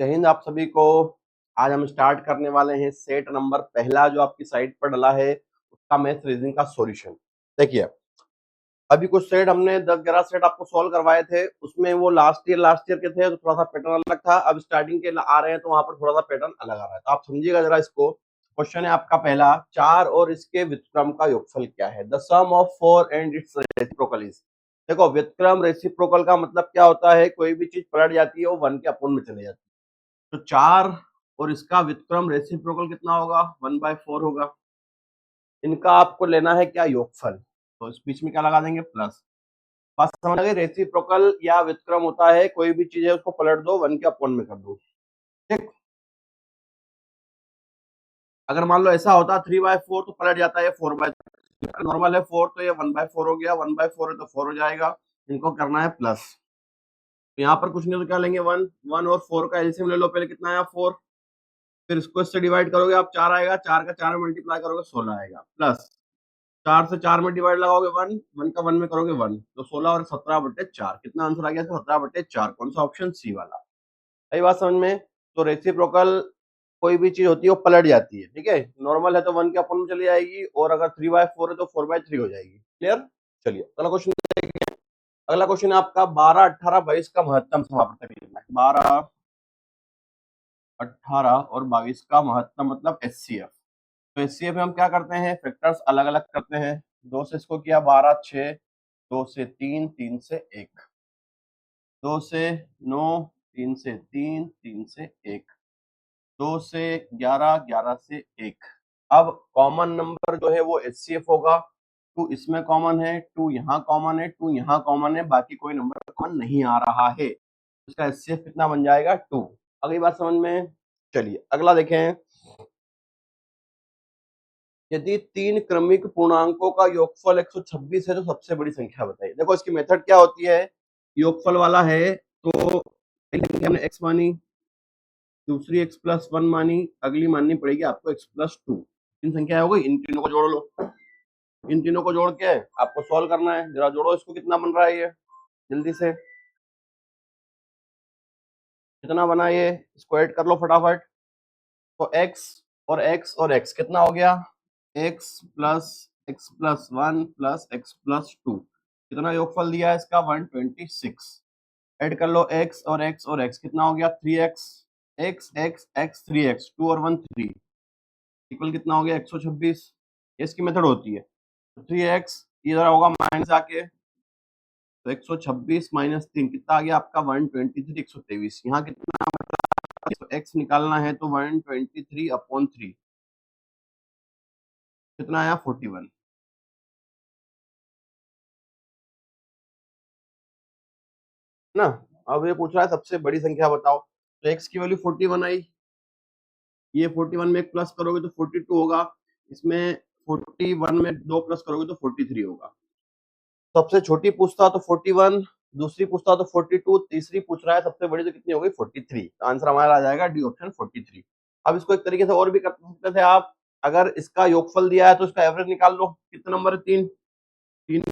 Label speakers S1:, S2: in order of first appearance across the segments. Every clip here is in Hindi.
S1: जय हिंद आप सभी को। आज हम स्टार्ट करने वाले हैं सेट नंबर पहला जो आपकी साइट पर डला है उसका मैथ रीजनिंग का सॉल्यूशन। देखिए अभी कुछ सेट हमने 10-11 सेट आपको सॉल्व करवाए थे, उसमें वो लास्ट ईयर के थे तो थोड़ा सा पैटर्न अलग था। अब स्टार्टिंग के आ रहे हैं तो वहां पर थोड़ा सा पैटर्न अलग आ रहा है, तो आप समझिएगा जरा इसको। क्वेश्चन है आपका पहला, 4 और इसके व्युत्क्रम का योगफल क्या है? The sum of 4 and its reciprocal is. देखो व्युत्क्रम रेसिप्रोकल का मतलब क्या होता है, कोई भी चीज पलट जाती है वो 1 के अपोन में चले जाती है। तो 4 और इसका व्युत्क्रम रेसिप्रोकल कितना होगा? 1/4 होगा। इनका आपको लेना है क्या? योगफल। तो इस बीच में क्या लगा देंगे? प्लस। बात समझ आ गई? रेसिप्रोकल या व्युत्क्रम होता है कोई भी चीज है उसको पलट दो 1 के अपोन में कर दो। ठीक, अगर मान लो ऐसा होता 3/4 तो पलट जाता है 4/3। नॉर्मल है 4 तो ये 1/4 हो गया, 1/4 है तो 4 हो जाएगा। इनको करना है प्लस। तो यहाँ पर कुछ नहीं तो क्या लेंगे? 1 1 और 4 का एलसीएम ले लो। पहले कितना आया? 4। फिर इसको इससे डिवाइड करोगे आप, 4 आएगा। 4 का 4 में मल्टीप्लाई करोगे 16 आएगा। प्लस 4 से 4 में डिवाइड लगाओगे 1 1 का 1 में करोगे 1, तो 16 और 17/4। कितना आंसर आ गया? 17/4। कौन सा? ऑप्शन सी वाला। सही बात समझ में? तो रेसिप्रोकल कोई भी चीज होती है वो पलट जाती है। ठीक है, नॉर्मल है तो 1 के अपन में चली जाएगी, और अगर 3/4 है तो 4/3 हो जाएगी। क्लियर? चलिए अगला क्वेश्चन देखिए। अगला क्वेश्चन है आपका 12, 18, 22 का महत्तम समापवर्तक लिखना है। 12, 18 और 22 का महत्तम मतलब एचसीएफ। तो एचसीएफ में हम क्या करते हैं? फैक्टर्स अलग अलग करते हैं। 2 से इसको किया 12, 6, 2 से 3, 3 से 1, 2 से 9, 3 से 3, 3 से 1, 2 से 11, 11 से 1। अब कॉमन नंबर जो है वो एचसीएफ होगा। 2 इसमें कॉमन है, 2 यहाँ कॉमन है, 2 यहाँ कॉमन है, बाकी कोई नंबर कॉमन नहीं आ रहा है। इसका एचसीएफ कितना बन जाएगा? 2। अगली बात समझ में? चलिए अगला देखें। यदि 3 क्रमिक पूर्णांकों का योगफल 126 है तो सबसे बड़ी संख्या बताइए। देखो इसकी मेथड क्या होती है, योगफल वाला है तो हमने x मानी, दूसरी x+1 मानी, अगली माननी पड़ेगी आपको x+2। 3 संख्या हो गई, इन तीनों को जोड़ लो। इन तीनों को जोड़ के आपको सॉल्व करना है। जरा जोड़ो इसको, कितना बन रहा है ये जल्दी से, कितना बना ये, इसको ऐड कर लो फटाफट। तो x और x और x कितना हो गया? x plus x+1 plus x+2। कितना योगफल दिया है इसका? 126। ऐड कर लो x और x और x, कितना हो गया? 3x, x x x 3x, 2 और 1 3, इक्वल कितना हो गया? 126। इसकी मेथड होती है 3x, इधर होगा माइनस आके, तो 126 माइनस 3 कितना आ गया आपका? 123, 123। यहाँ कितना तो x निकालना है तो 123/3 कितना आया? 41 ना। अब ये पूछ रहा है सबसे बड़ी संख्या बताओ, तो x की वैल्यू 41 आई। ये 41 में एक प्लस करोगे तो 42 होगा, इसमें 41 में 2 प्लस करोगे तो 43 होगा। सबसे छोटी पूछता तो 41, दूसरी पूछता तो 42, तीसरी पूछ रहा है सबसे बड़ी तो कितनी हो गई? 43। तो आंसर हमारा आ जाएगा डी ऑप्शन 43। अब इसको एक तरीके से और भी कर सकते थे आप, अगर इसका योगफल दिया है तो इसका एवरेज निकाल लो। कितना नंबर है? 3। 3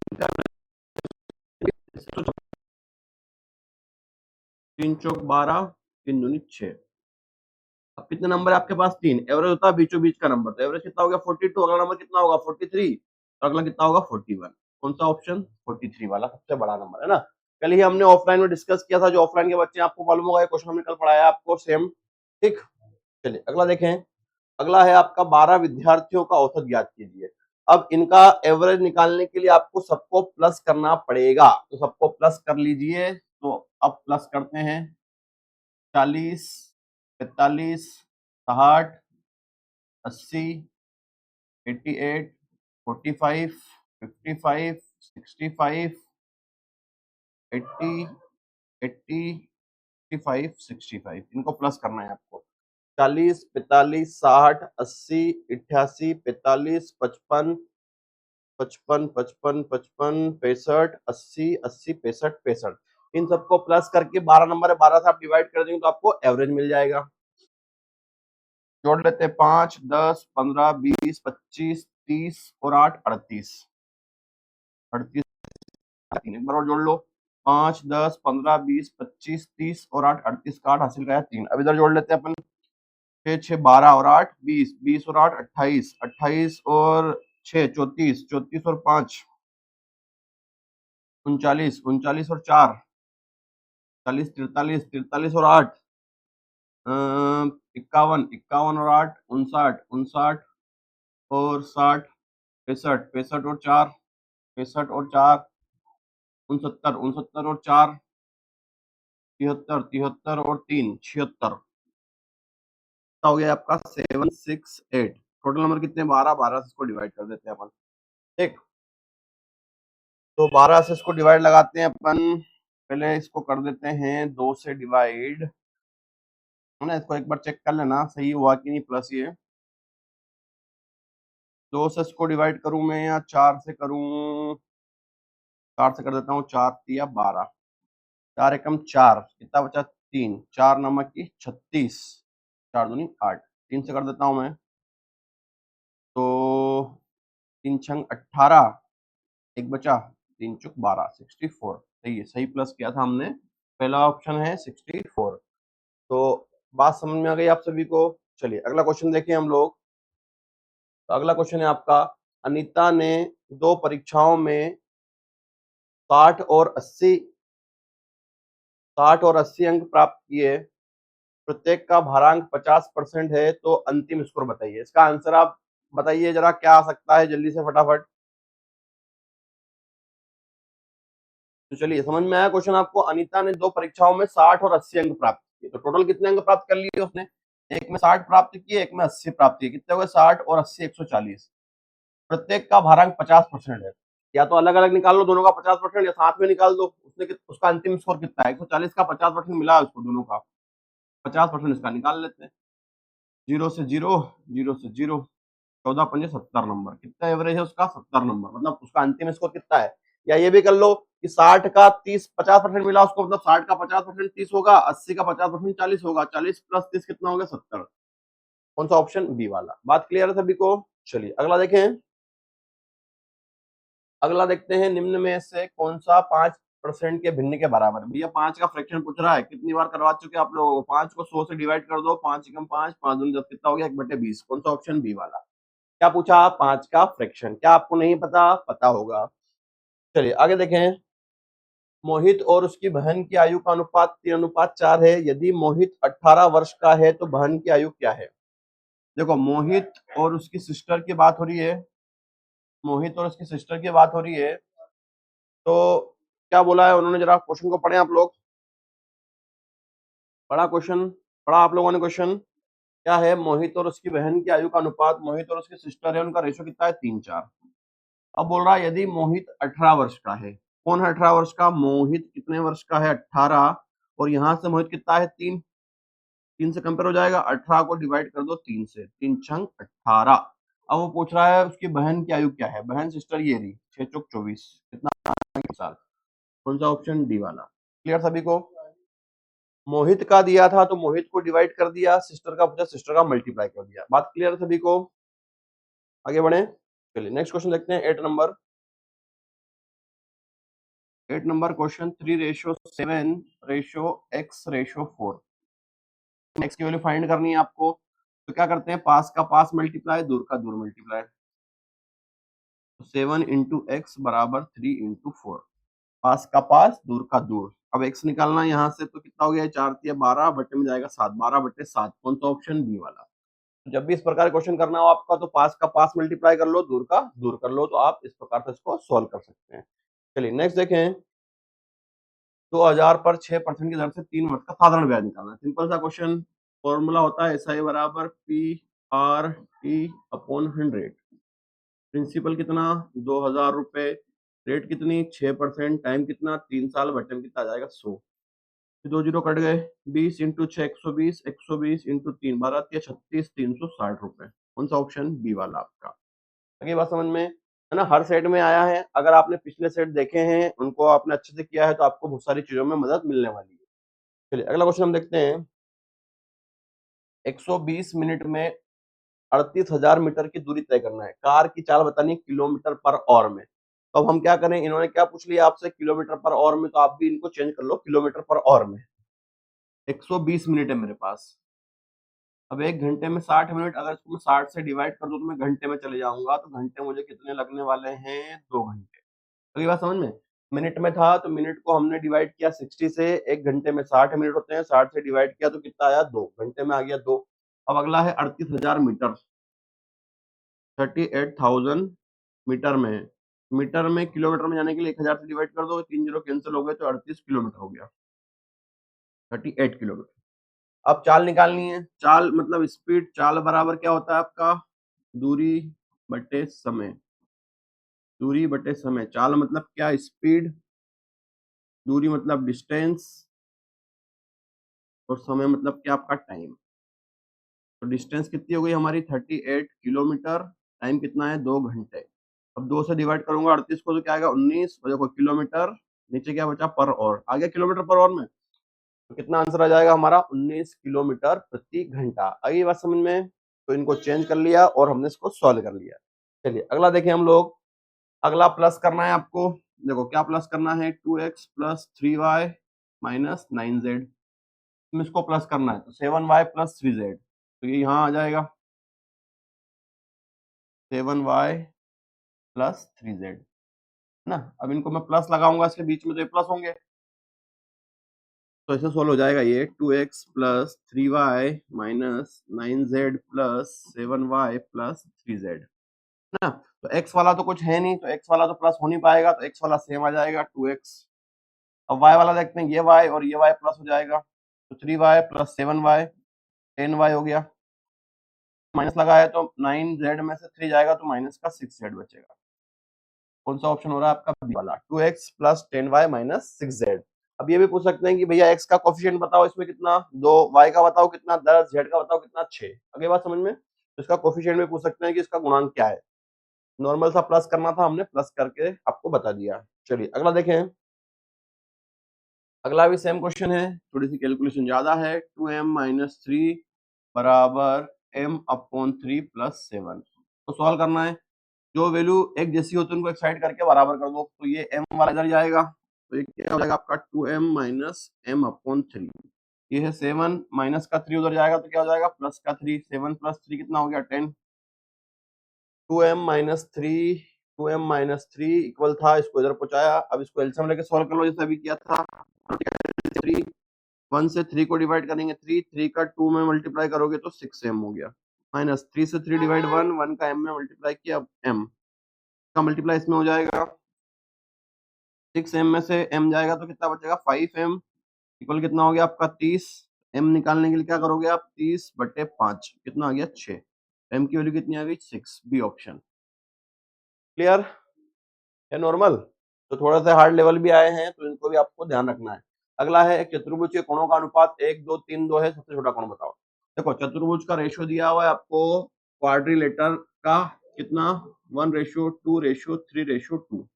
S1: 3 चौक 12, 3 दूनी 6। अब कितने नंबर है आपके पास? 3। एवरेज होता है बीचों बीच का नंबर, तो एवरेज कितना हो गया? 42। अगला नंबर कितना होगा? 43। और अगला कितना होगा? 41। कौन सा ऑप्शन? 43 वाला सबसे बड़ा नंबर है ना। कल ही हमने ऑफलाइन में डिस्कस किया था, जो ऑफलाइन के बच्चे आपको मालूम होगा, क्वेश्चन हमने कल पढ़ाया आपको सेम। ठीक, चलिए अगला देखें। अगला है आपका 12 विद्यार्थियों का औसत ज्ञात कीजिए। अब इनका एवरेज निकालने के लिए आपको सबको प्लस करना पड़ेगा, तो सबको प्लस कर लीजिए। तो अब प्लस करते हैं, 40, 45, 60, 80, 88, 45, 55, 65, 80, 80, 55, 65। इनको प्लस करना है आपको। 40, 45, 60, 80, 88, 45, 55, 55, 55, 55, 65, 80, 80, 65, 65। इन सबको प्लस करके 12 नंबर है, 12 से आप डिवाइड कर देंगे तो आपको एवरेज मिल जाएगा। जोड़ लेते हैं 5, 10, 15, 20, 25, 30 और 8 38। 38 एक बार और जोड़ लो, 5, 10, 15, 20, 25, 30 और 8, 38 का 8 हासिल का है 3। अब इधर जोड़ लेते हैं अपन, 6, 6, 12 और 8, 20, 20 और 8, 28, 28 और 6, 34, 34 और 5, 39, 39 और 4, 40, 43, 43 और 8, 51, 51 और 8, 59, 59 और 60, 65, 65 और 4, 65 और 4, 69, 69 और 4, 73, 73 और 3, 76 हो गया आपका 768। टोटल नंबर कितने? 12, 12 से इसको डिवाइड कर देते हैं अपन। ठीक, तो 12 से इसको डिवाइड लगाते हैं अपन। पहले इसको कर देते हैं 2 से डिवाइड, है ना। इसको एक बार चेक कर लेना सही हुआ कि नहीं, प्लस ये 2 से इसको डिवाइड करूं मैं या 4 से करूं? 4 से कर देता हूँ। 4 तिया 12, 4 एकम 4, कितना बचा? 3, 4 नमक की 36, 4 दूनी 8, 3 से कर देता हूँ मैं, तो 3 छंग 18, एक बचा, 3 चुक 12, 64। सही है, सही प्लस किया था हमने, पहला ऑप्शन है 64। तो बात समझ में आ गई आप सभी को। चलिए अगला क्वेश्चन देखें हम लोग। तो अगला क्वेश्चन है आपका, अनीता ने 2 परीक्षाओं में 60 और 80 अंक प्राप्त किए, प्रत्येक का भारांक 50% है, तो अंतिम स्कोर बताइए। इसका आंसर आप बताइए जरा, क्या आ सकता है जल्दी से फटाफट। तो चलिए समझ में आया क्वेश्चन आपको। अनीता ने 2 परीक्षाओं में 60 और 80 अंक प्राप्त किए, तो टोटल कितने अंक प्राप्त कर लिए उसने? एक में 60 प्राप्त किए, एक में 80 प्राप्त किए, कितने हो गए? 60 और 80, 140। प्रत्येक का भारांक 50% है। या तो अलग अलग निकाल लो दोनों का 50%, या साथ में निकाल दो। उसका अंतिम स्कोर कितना है? 140 का 50% मिला है उसको, दोनों का 50% इसका निकाल लेते हैं। 0 से 0, 0 से 0, 14 पंजे 70 नंबर। कितना एवरेज है उसका? 70 नंबर। मतलब उसका अंतिम स्कोर कितना है? या ये भी कर लो कि 60 का 30, 50% मिला उसको, मतलब 60 का 50% 30 होगा, 80 का 50% 40 होगा, 40 प्लस 30 कितना हो गया? 70। कौन सा? ऑप्शन बी वाला। बात क्लियर है सभी को? चलिए अगला देखें। अगला देखते हैं, निम्न में से कौन सा 5% के भिन्न के बराबर है? भैया 5 का फ्रैक्शन पूछ रहा है, कितनी बार करवा चुके आप लोगों को। 5 को 100 से डिवाइड कर दो, 5 एकम 5, 5 दूनी 10, कितना हो गया? 1/20। कौन सा? ऑप्शन बी वाला। क्या पूछा? 5 का फ्रैक्शन। क्या आपको नहीं पता? पता होगा। चलिए आगे देखें। मोहित और उसकी बहन की आयु का अनुपात 3:4 है। यदि मोहित 18 वर्ष का है तो बहन की आयु क्या है? देखो, मोहित और उसकी सिस्टर की बात हो रही है, मोहित और उसकी सिस्टर की बात हो रही है। तो क्या बोला है उन्होंने? जरा क्वेश्चन को पढ़े आप लोग। पढ़ा क्वेश्चन? पढ़ा आप लोगों ने क्वेश्चन? क्या है? मोहित और उसकी बहन की आयु का अनुपात, मोहित और उसकी सिस्टर है, उनका रेशो कितना है? 3:4। अब बोल रहा है यदि मोहित 18 वर्ष का है। कौन है 18 वर्ष का? मोहित कितने वर्ष का है? 18। और यहां से मोहित कितना है? 3। 3 से कंपेयर हो जाएगा। 18 को डिवाइड कर दो 3 से, 3 छंग 18। अब वो पूछ रहा है उसकी बहन की आयु क्या है। बहन सिस्टर ये रही, 6 चौक 24, कितना? 7। कौन सा? ऑप्शन डी वाला। क्लियर सभी को? मोहित का दिया था तो मोहित को डिवाइड कर दिया, सिस्टर का पूछा, सिस्टर का मल्टीप्लाई कर दिया। बात क्लियर है सभी को? आगे बढ़े। चलिए नेक्स्ट क्वेश्चन देखते हैं, 8 number. 8 number question, 3:7 ratio x ratio 4। x की वैल्यू फाइंड करनी है आपको। तो क्या करते हैं? पास का पास मल्टीप्लाई, दूर का दूर मल्टीप्लाई। 7 इंटू एक्स बराबर 3 इंटू 4। पास का पास, दूर का दूर। अब x निकालना है यहाँ से, तो कितना हो गया? 4 तिया 12, बटे में जाएगा 7, 12/7। कौन सा? ऑप्शन बी वाला। जब भी इस प्रकार क्वेश्चन करना हो आपका, तो पास का पास मल्टीप्लाई कर लो, दूर का दूर कर लो, तो आप इस प्रकार से इसको सोल्व कर सकते हैं। चलिए नेक्स्ट देखें। 2000 पर 6% की दर से 3 वर्ष का साधारण ब्याज निकालना है। सिंपल सा क्वेश्चन। फॉर्मूला होता है SI बराबर PRT/100। प्रिंसिपल कितना? 2000 रुपए। रेट कितनी? 6%। टाइम कितना? 3 साल। बटे में कितना आ जाएगा? 100। 2 जीरो कट गए। 20 इंटू 6, 120, 120 इंटू 3, 12 या 36, 360 रुपए। कौन सा? ऑप्शन बी वाला आपका। आगे बात समझ में है ना? हर सेट में आया है। अगर आपने पिछले सेट देखे हैं, उनको आपने अच्छे से किया है, तो आपको बहुत सारी चीजों में मदद मिलने वाली है। चलिए अगला क्वेश्चन हम देखते हैं। 120 मिनट में 38,000 मीटर की दूरी तय करना है। कार की चाल बतानी किलोमीटर पर आवर में। तो अब हम क्या करें, इन्होंने क्या पूछ लिया आपसे किलोमीटर पर आवर में, तो आप भी इनको चेंज कर लो किलोमीटर पर आवर में। 120 मिनट है मेरे पास। अब 1 घंटे में 60 मिनट, अगर इसको मैं 60 से डिवाइड कर दूं तो मैं घंटे में चले जाऊंगा, तो घंटे मुझे कितने लगने वाले हैं, 2 घंटे। अगली बात समझ में। मिनट में था तो मिनट को हमने डिवाइड किया 60 से, 1 घंटे में 60 मिनट होते हैं, 60 से डिवाइड किया तो कितना आया, 2 घंटे में आ गया 2। अब अगला है 38,000 मीटर, 38,000 मीटर में। मीटर में किलोमीटर में जाने के लिए 1000 से डिवाइड कर दो, 3 जीरो कैंसिल हो गए तो 38 किलोमीटर हो गया, 38 किलोमीटर। अब चाल निकालनी है। चाल मतलब स्पीड, चाल बराबर क्या होता है आपका, दूरी बटे समय। दूरी बटे समय। चाल मतलब क्या, स्पीड, दूरी मतलब डिस्टेंस, और समय मतलब क्या, आपका टाइम। तो डिस्टेंस कितनी हो गई हमारी, 38 किलोमीटर। टाइम कितना है, 2 घंटे। अब 2 से डिवाइड करूंगा 38 को तो क्या आएगा, 19। और देखो किलोमीटर, नीचे क्या बचा, पर आवर आ गया किलोमीटर पर आवर में। तो कितना आंसर आ जाएगा हमारा, 19 किलोमीटर प्रति घंटा। आई बात समझ में। तो इनको चेंज कर लिया और हमने इसको सॉल्व कर लिया। चलिए अगला देखें हम लोग। अगला प्लस करना है आपको। देखो क्या प्लस करना है, 2x plus 3y minus 9z। इसको प्लस करना है तो 7y प्लस 3z, तो ये यहाँ आ जाएगा 7y प्लस 3z, है ना। अब इनको मैं प्लस लगाऊंगा इसके बीच में तो ये प्लस होंगे, तो ऐसे सोल्व हो जाएगा ये 2x plus 3y minus 9z plus 7y plus 3z, ना। तो x वाला तो कुछ है नहीं, तो x वाला तो प्लस हो नहीं पाएगा, तो x वाला सेम आ जाएगा 2x। अब y वाला देखते हैं, ये y और ये y प्लस हो जाएगा, तो 3y प्लस 7y 10y हो गया। माइनस लगाया तो 9z में से 3 जाएगा तो माइनस का 6z बचेगा। कौन सा ऑप्शन हो रहा है आपका, बी वाला, 2x plus 10y minus 6z। अब ये भी पूछ सकते हैं कि भैया x का कोफिशिएंट बताओ, इसमें कितना 2, y का बताओ कितना 10, z का बताओ कितना 6। अगली बात समझ में। तो इसका कोफिशिएंट भी पूछ सकते हैं कि इसका गुणांक क्या है। नॉर्मल सा प्लस करना था, हमने प्लस करके आपको बता दिया। चलिए अगला देखें। अगला भी सेम क्वेश्चन है, थोड़ी सी कैलकुलेशन ज्यादा है। 2m माइनस 3 बराबर m अपॉन 3 प्लस 7 तो सॉल्व करना है। जो वैल्यू एक जैसी होती है उनको एक साइड करके बराबर कर दो, तो ये m वाला इधर जाएगा, तो ये क्या हो जाएगा आपका 2m माइनस m अपॉन 3। ये है 7 माइनस का 3 उधर जाएगा तो क्या हो जाएगा, प्लस का 3। 7 प्लस 3 कितना हो गया, 10। 2m minus 3, 2m minus 3 equal था, इसको इधर पहुंचाया। अब इसको एलसीएम लेके सॉल्व कर लो जैसे अभी किया था। 3 1 से 3 को डिवाइड करेंगे, 3 3 का 2 में मल्टीप्लाई करोगे तो 6m हो गया। माइनस 3 से 3 डिवाइड 1, 1 का m में मल्टीप्लाई किया, m का मल्टीप्लाई इसमें हो जाएगा। 6m में से m जाएगा तो कितना बचेगा, 5m इक्वल कितना हो गया आपका 30। m निकालने के लिए क्या करोगे आप, 30 बटे 5 कितना आ गया, 6। m की वैल्यू कितनी आ गई, 6, बी ऑप्शन। क्लियर है, नॉर्मल। तो थोड़ा सा हार्ड लेवल भी आए हैं तो इनको भी आपको ध्यान रखना है। अगला है, एक चतुर्भुज के कोणों का अनुपात 1 2 3 2 है, सबसे छोटा कोण बताओ। देखो चतुर्भुज का रेशियो दिया हुआ है आपको, क्वाड्रिलेटर का कितना, 1:2:3:2।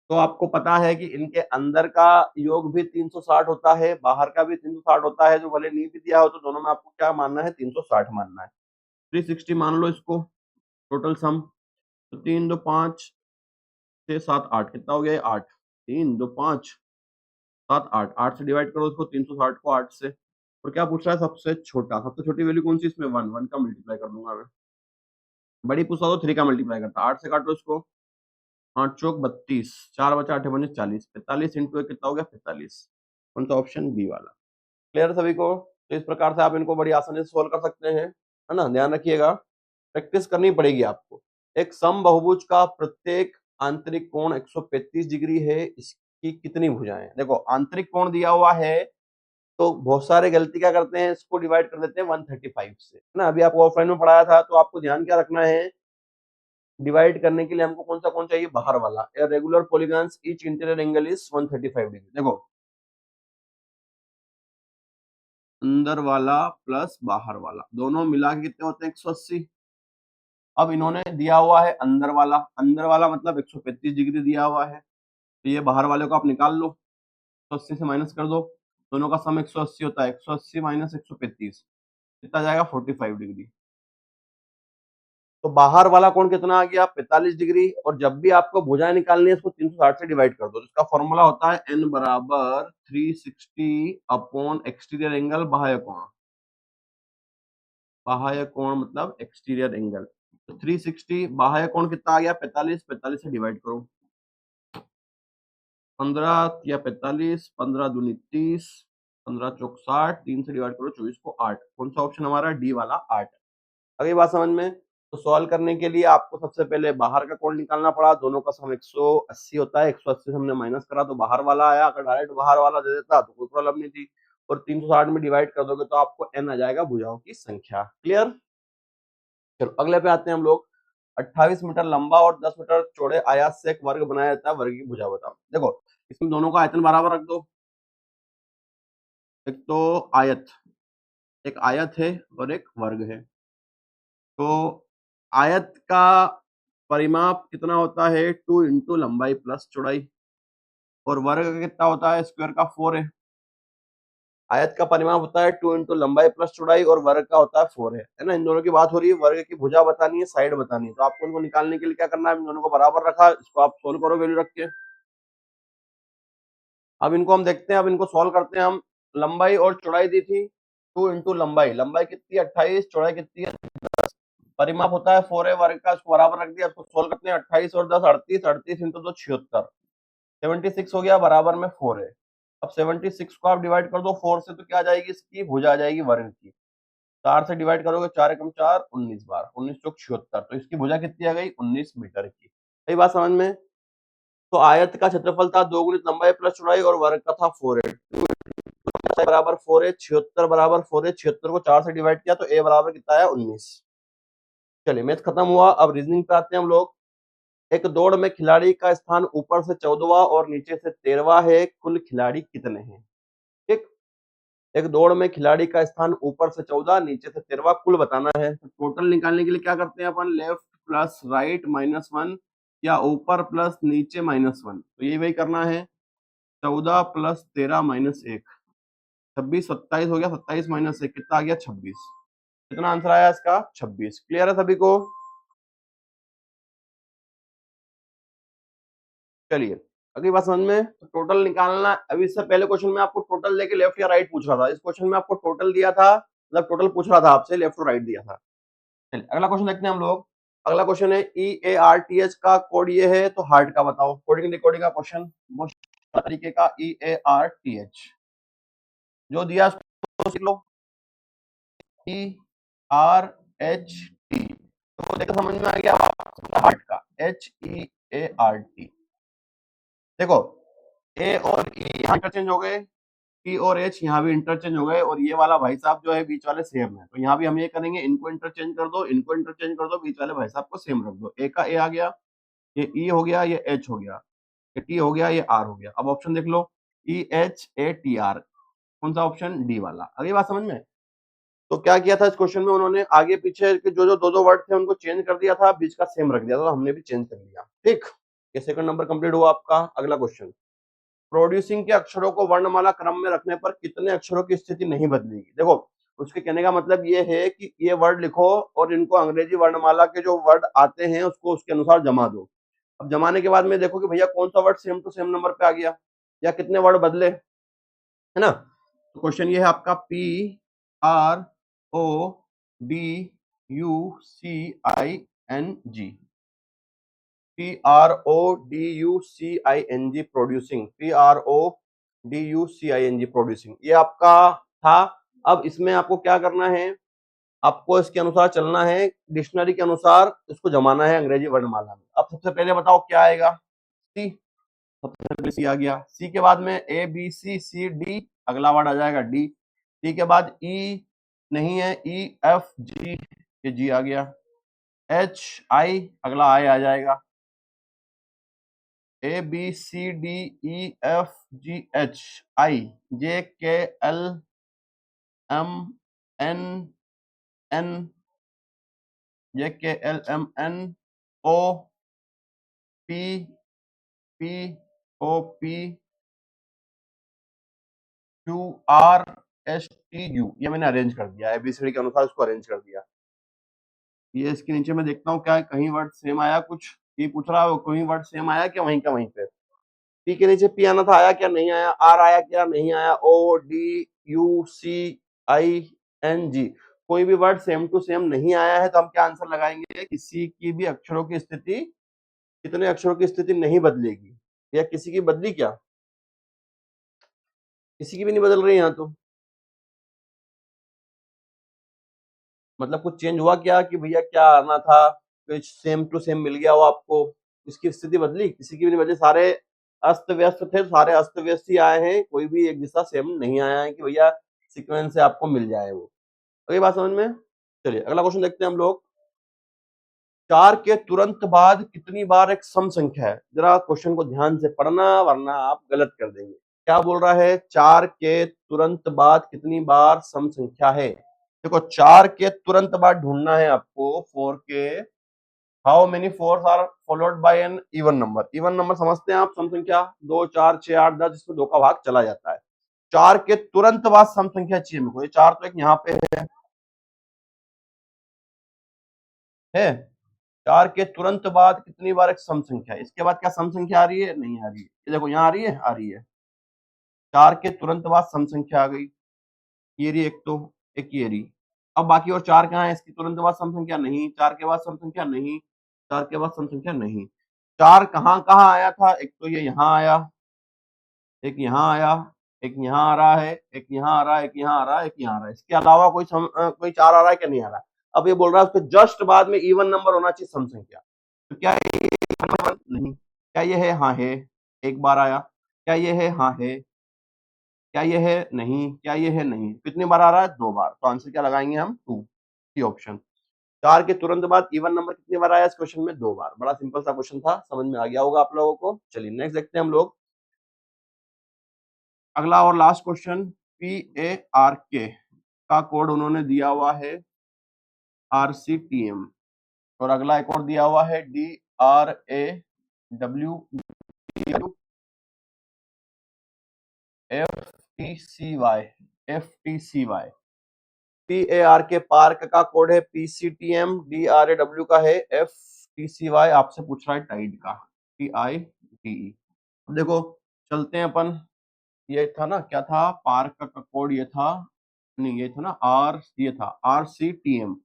S1: तो आपको पता है कि इनके अंदर का योग भी 360 होता है, बाहर का भी 360 होता है, जो भले नहीं भी दिया हो तो दोनों में आपको क्या मानना है, 360 मानना है। 360 मान लो इसको, टोटल सम। तो 3 2 5 6 7 8 कितना हो गया, 8। 3 2 5 7 8, 8 से डिवाइड करो उसको, 360 को 8 से। और क्या पूछ रहा है, सबसे छोटा, सबसे छोटी वैल्यू कौन सी इसमें, 1, 1 का मल्टीप्लाई कर दूंगा मैं। बड़ी पूछा तो 3 का मल्टीप्लाई करता, 8 से काटो इसको, 8 चौक 32, 4 बचा 8 बने 40, 45 इंटू कितना हो गया, 45। कौन सा ऑप्शन, बी वाला। क्लियर सभी को। तो इस प्रकार से आप इनको बड़ी आसानी से सोल्व कर सकते हैं, है ना। ध्यान रखिएगा, प्रैक्टिस करनी पड़ेगी आपको। एक समबाहुभुज का प्रत्येक आंतरिक कोण 135 डिग्री है, इसकी कितनी भुजाएं हैं। देखो आंतरिक कोण दिया हुआ है तो बहुत सारे गलती क्या करते हैं, इसको डिवाइड कर देते हैं 135 से, है ना। अभी आपको ऑफलाइन में पढ़ाया था, तो आपको ध्यान क्या रखना है, डिवाइड करने के लिए हमको कौन चाहिए, बाहर वाला। Regular polygons each interior angle is 135 degree. देखो अंदर वाला प्लस बाहर वाला दोनों मिला के कितने होते हैं, 180। अब इन्होंने दिया हुआ है अंदर वाला, अंदर वाला मतलब 135 डिग्री दिया हुआ है, तो ये बाहर वाले को आप निकाल लो, 180 से माइनस कर दो, दोनों का सम 180 होता है, 180 माइनस 135 कितना जाएगा, 45 डिग्री। तो बाहर वाला कोण कितना आ गया 45 डिग्री, और जब भी आपको भुजाएं निकालनी है इसको 360 से डिवाइड कर दो। तो इसका फॉर्मूला होता है n बराबर 360 अपॉन एक्सटीरियर एंगल बाह्य कोण। बाह्य कोण मतलब एक्सटीरियर एंगल। तो 360 बाह्य कोण कितना आ गया 45, 45 से डिवाइड करो। 15 या 45, 15 दूनी 30, 15 चौक 60, 3 से डिवाइड करो 24 को 8। कौन सा ऑप्शन हमारा डी वाला 8। अगली बात समझ में। तो सॉल्व करने के लिए आपको सबसे पहले बाहर का कोण निकालना पड़ा। दोनों का सम 180 होता है, 180 से हमने माइनस करा तो बाहर वाला आया। अगर डायरेक्ट बाहर वाला दे देता तो कोई प्रॉब्लम नहीं थी। और 360 में डिवाइड कर दोगे तो आपको n आ जाएगा भुजाओं की संख्या। क्लियर। चलो अगले पे आते हैं हम लोग। 28 मीटर लंबा और 10 मीटर चौड़े आयत से एक वर्ग बनाया जाता है, वर्ग की भुजा बताओ। देखो इसमें दोनों का आयतन बराबर रख दो। एक तो आयत, एक आयत है और एक वर्ग है। तो आयत का परिमाप कितना होता है 2 इंटू लंबाई प्लस चौड़ाई, और वर्ग का कितना होता है स्क्वायर का 4 है। आयत का परिमाप होता है 2 इंटू लंबाई प्लस चौड़ाई, और वर्ग का होता है 4 है ना। इन दोनों की बात हो रही है, वर्ग की भुजा बतानी है, साइड बतानी है। तो आपको इनको निकालने के लिए क्या करना है, इन दोनों को बराबर रखा, इसको आप सोल्व करो वैल्यू रख के। अब इनको हम देखते हैं, अब इनको सोल्व करते हैं हम। लंबाई और चौड़ाई दी थी 2 इंटू लंबाई, लंबाई कितनी है 28, चौड़ाई कितनी है, परिमाप होता है 4 है, वर्ग का इसको बराबर रख दिया। इसको सोल्व करते हैं 28 और 10 38, 38 इंटू 2 76, 76 हो गया, बराबर में 4 है। अब 76 को आप डिवाइड कर दो 4 से तो क्या आ जाएगी, इसकी भुजा आ जाएगी वर्ग की। 4 से डिवाइड करोगे 4 एकम 4, 19 बार, 19 चौक 76, तो इसकी भुजा कितनी आ गई 19 मीटर की। सही बात समझ में। तो आयत का क्षेत्रफल था 2 गुणित लंबाई प्लस चौड़ाई, और वर्ग का था 4 है। बराबर 4 है, 76 बराबर 4 है, 76 को 4 से डिवाइड किया तो ए बराबर कितना आया 19। चलिए मैथ खत्म हुआ। अब रीजनिंग पे आते हैं हम लोग। एक दौड़ में खिलाड़ी का स्थान ऊपर से 14वां और नीचे से 13वां है, कुल खिलाड़ी कितने हैं। ठीक। एक दौड़ में खिलाड़ी का स्थान ऊपर से 14, नीचे से 13वां, कुल बताना है। तो टोटल निकालने के लिए क्या करते हैं अपन, लेफ्ट प्लस राइट माइनस 1, या ऊपर प्लस नीचे माइनस 1। तो ये वही करना है, 14 प्लस 13 माइनस 1, 26, 27 हो गया, 27 माइनस 1 कितना आ गया 26। कितना आंसर आया इसका 26। क्लियर है सभी को। चलिए अगली बात समझ में। तो टोटल निकालना। अभी इससे पहले क्वेश्चन में आपको टोटल लेके लेफ्ट या राइट पूछ रहा था, इस क्वेश्चन में आपको टोटल दिया था, मतलब टोटल पूछ रहा था आपसे, लेफ्ट और राइट दिया था। चलिए अगला क्वेश्चन देखते हैं हम लोग। अगला क्वेश्चन है EARTH का कोड ये है, तो हार्ट का बताओ। कोडिंग रिकॉर्डिंग का क्वेश्चन मोस्ट तरीके का EARTH जो दिया उसको सीख लो। ERHT तो देखो समझ में आ गया हार्ट का HEART। देखो ए और ई यहाँ इंटरचेंज हो गए, टी और एच यहाँ भी इंटरचेंज हो गए, और ये वाला भाई साहब जो है बीच वाले सेम है। तो यहाँ भी हम ये करेंगे, इनको इंटरचेंज कर दो, इनको इंटरचेंज कर दो, बीच वाले भाई साहब को सेम रख दो। ए का ए आ गया, ये ई हो गया, ये एच हो गया, ये टी हो गया, ये आर हो गया। अब ऑप्शन देख लो, EHATR, कौन सा ऑप्शन, डी वाला। अगली बात समझ में। तो क्या किया था इस क्वेश्चन में, उन्होंने आगे पीछे के जो जो दो वर्ड थे उनको चेंज कर दिया था, बीच का सेम रख दिया था, तो हमने भी चेंज कर लिया। ठीक, ये सेकंड नंबर कंप्लीट हुआ आपका। अगला क्वेश्चन, प्रोड्यूसिंग के अक्षरों को वर्णमाला क्रम में रखने पर कितने अक्षरों की स्थिति नहीं बदलेगी। देखो उसके कहने का मतलब ये है कि ये वर्ड लिखो और इनको अंग्रेजी वर्णमाला के जो वर्ड आते हैं उसको उसके अनुसार जमा दो। अब जमाने के बाद में देखो कि भैया कौन सा word same to same number पे आ गया या कितने वर्ड बदले, है ना। तो क्वेश्चन ये है आपका PRODUCING, PRODUCING producing, PRODUCING producing, ये आपका था। अब इसमें आपको क्या करना है, आपको इसके अनुसार चलना है, डिक्शनरी के अनुसार इसको जमाना है अंग्रेजी वर्णमाला में। अब सबसे पहले बताओ क्या आएगा, सी। सबसे पहले सी आ गया, सी के बाद में ABCCD, अगला वर्ड आ जाएगा डी। डी के बाद ई नहीं है, EFG, ये जी आ गया। HI, अगला आई आ जाएगा। ABCDEFGHI, JKLMNN, JKLMNOPPOPQRSTU, ये मैंने अरेंज कर दिया, ABCD के अनुसार इसको अरेंज कर दिया। ये इसके नीचे मैं देखता हूँ क्या कहीं वर्ड सेम आया, कुछ ये पूछ रहा है कोई वर्ड सेम आया क्या वहीं का वहीं पे। पी के नीचे पी आना था, आया क्या, नहीं आया। आर आया क्या, नहीं आया। O D U C I N G, कोई भी वर्ड सेम टू सेम नहीं आया है तो हम क्या आंसर लगाएंगे, किसी की भी अक्षरों की स्थिति, कितने अक्षरों की स्थिति नहीं बदलेगी, या किसी की बदली क्या, किसी की भी नहीं बदल रही यहाँ तो, मतलब कुछ चेंज हुआ क्या कि भैया क्या आना था, कुछ सेम टू सेम मिल गया हो आपको, इसकी स्थिति बदली, किसी की भी नहीं बदली, सारे अस्त व्यस्त थे, सारे अस्त व्यस्त ही आए हैं, कोई भी एक जैसा सेम नहीं आया है कि भैया सीक्वेंस से आपको मिल जाए वो। अगली बात समझ में। चलिए अगला क्वेश्चन देखते हैं हम लोग। 4 के तुरंत बाद कितनी बार एक सम संख्या है, जरा क्वेश्चन को ध्यान से पढ़ना वरना आप गलत कर देंगे। क्या बोल रहा है, 4 के तुरंत बाद कितनी बार सम संख्या है। देखो 4 के तुरंत बाद ढूंढना है आपको। 4 के how many fours are followed by an even number, even number समझते हैं आप, सम संख्या 2 4 6 8 10 जिसमें 2 का भाग चला जाता है। 4 के तुरंत बाद सम संख्या चाहिए मेरे को, ये 4 तो एक यहाँ पे है। 4 के तुरंत बाद कितनी बार एक सम संख्या है, इसके बाद क्या सम संख्या आ रही है, नहीं आ रही है, ये देखो यहाँ आ रही है, आ रही है। 4 के तुरंत बाद सम संख्या आ गई, ये रही एक तो, एक ये रही। अब बाकी और 4 कहाँ है, इसकी तुरंत बाद सम संख्या नहीं, 4 के बाद सम संख्या नहीं, 4 के बाद सम संख्या नहीं। 4 कहाँ कहाँ आया था, एक तो ये यहाँ आया, एक यहाँ आया, एक यहाँ आ रहा है, एक यहाँ आ रहा है, एक यहाँ आ रहा है, एक यहाँ आ रहा है, इसके अलावा कोई 4 आ रहा है क्या, नहीं आ रहा है। अब ये बोल रहा है उसके जस्ट बाद में इवन नंबर होना चाहिए सम संख्या, तो क्या ये नहीं, क्या ये है, हाँ है, एक बार आया। क्या ये है, हाँ है। क्या ये है, नहीं। क्या ये है, नहीं। कितनी बार आ रहा है, 2 बार, तो आंसर क्या लगाएंगे हम, 2 की ऑप्शन। 4 के तुरंत बाद इवन नंबर कितनी बार आया इस क्वेश्चन में, 2 बार। बड़ा सिंपल सा क्वेश्चन था, समझ में आ गया होगा आप लोगों को। चलिए नेक्स्ट देखते हैं हम लोग। अगला और लास्ट क्वेश्चन, PARK का कोड उन्होंने दिया हुआ है RCTM, और अगला एक और दिया हुआ है DRAW FTCY। PARK पार्क का कोड है PCTM, DRAW का है FTCY, आपसे पूछ रहा है टाइड का TIDE। अब देखो चलते हैं अपन, ये था ना, क्या था, पार्क का कोड ये था, नहीं ये था ना ये था RCTM,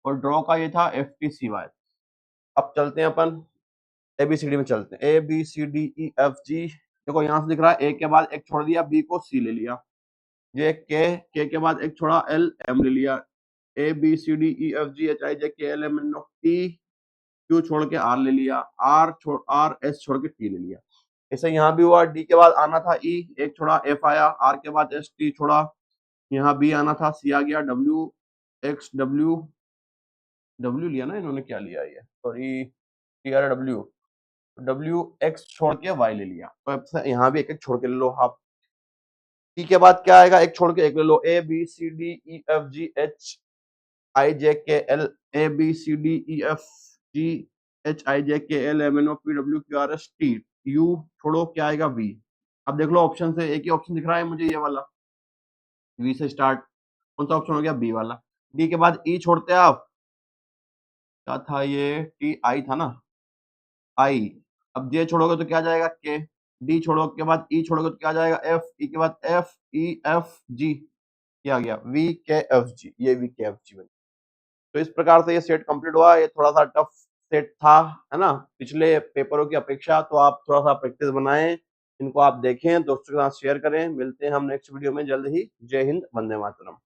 S1: और ड्रॉ का ये था FTCY। अब चलते हैं अपन ABCD में, चलते हैं ABCDEFG। देखो यहाँ से दिख रहा है ए के बाद एक छोड़ दिया, बी को सी ले लिया, ये के के बाद एक छोड़ा, एल एम ले लिया, ABCDEFGHIJKLMNO टी, क्यू छोड़ के आर ले लिया, आर एस छोड़ के टी ले लिया। ऐसे यहाँ भी हुआ, डी के बाद आना था ई, एक छोड़ा, एफ आया, आर के बाद एस, टी छोड़ा, यहाँ बी आना था, सी आ गया, डब्ल्यू एक्स, डब्ल्यू लिया ना इन्होंने, क्या लिया ये, sorry, T R W x छोड़ के वाई ले लिया, तो यहाँ भी एक एक छोड़ के ले लो आप। टी के बाद क्या आएगा, एक छोड़ के एक ले लो, ABCDEFGHIJKL, ABCDEFGHIJKLMNOPWQRST, यू छोड़ो, क्या आएगा, वी। अब देख लो ऑप्शन से, एक ही ऑप्शन दिख रहा है मुझे, ये वाला वी से स्टार्ट, कौन सा ऑप्शन हो गया, बी वाला। डी के बाद ई छोड़ते हैं आप, क्या था ये, टी आई था ना, आई। अब जे छोड़ोगे तो क्या जाएगा, के। डी छोड़ोगे के बाद ई छोड़ोगे तो क्या जाएगा, एफ। ई के बाद एफ, ई एफ जी, क्या आ गया, वी के एफ जी, ये वी के एफ जी बन। तो इस प्रकार से ये सेट कंप्लीट हुआ। ये थोड़ा सा टफ सेट था, है ना, पिछले पेपरों की अपेक्षा, तो आप थोड़ा सा प्रैक्टिस बनाएं, इनको आप देखें, दोस्तों के साथ शेयर करें। मिलते हैं हम नेक्स्ट वीडियो में जल्द ही। जय हिंद, वंदे मातरम।